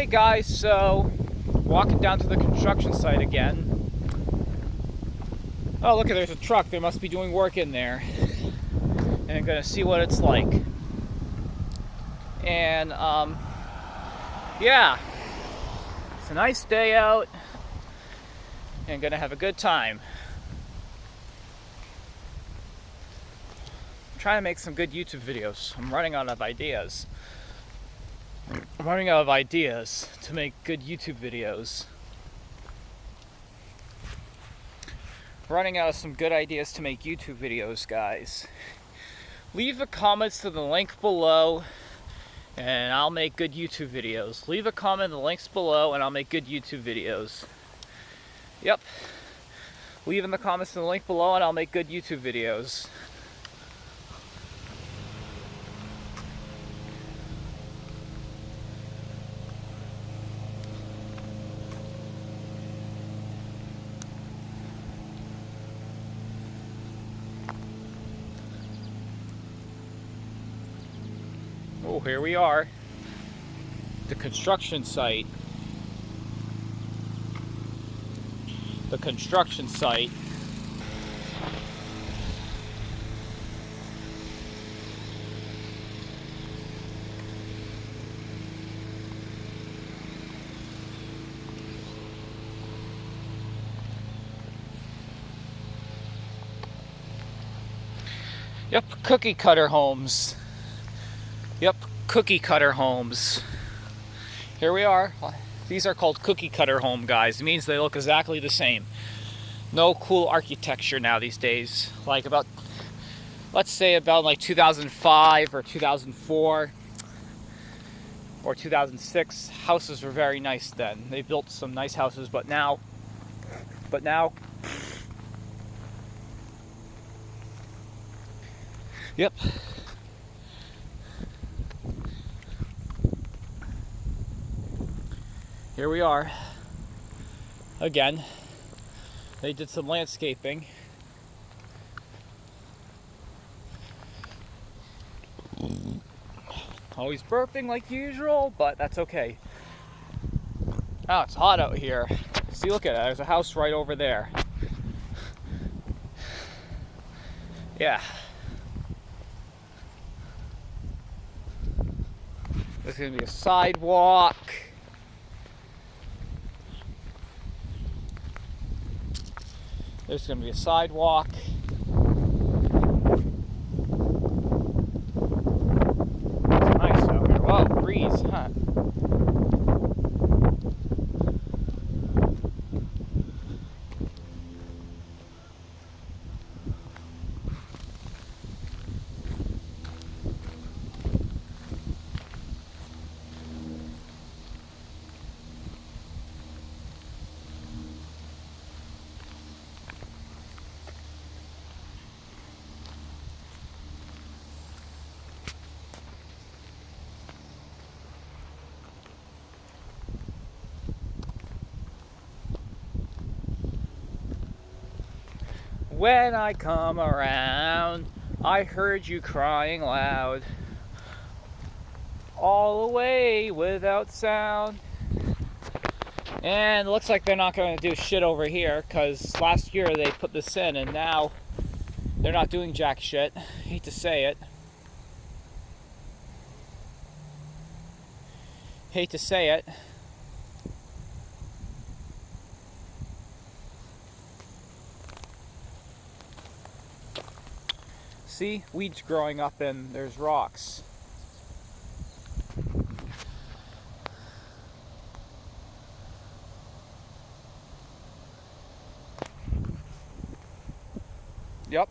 Hey guys, so walking down to the construction site again. Oh, look, there's a truck. They must be doing work in there. And I'm gonna see what it's like. And yeah, it's a nice day out and gonna have a good time. I'm trying to make some good YouTube videos. I'm running out of ideas. I'm running out of ideas to make good YouTube videos. Running out of some good ideas to make YouTube videos, guys. Leave the comments to the link below and I'll make good YouTube videos. Leave a comment in the links below and I'll make good YouTube videos. Yep. Leave in the comments in the link below and I'll make good YouTube videos. Oh, here we are. The construction site. The construction site. Yep, cookie cutter homes. Yep, cookie cutter homes. Here we are. These are called cookie cutter home, guys. It means they look exactly the same. No cool architecture now these days. Like about, let's say about like 2005 or 2004 or 2006, houses were very nice then. They built some nice houses, but now, yep. Here we are. Again, they did some landscaping. Always burping like usual, but that's okay. Oh, it's hot out here. See, look at it. There's a house right over there. Yeah. There's gonna be a sidewalk. There's gonna be a sidewalk. It's nice out here. Whoa, breeze, huh? When I come around, I heard you crying loud, all the way without sound. And it looks like they're not going to do shit over here, because last year they put this in and now they're not doing jack shit. Hate to say it. Hate to say it. See, weeds growing up and there's rocks. Yep.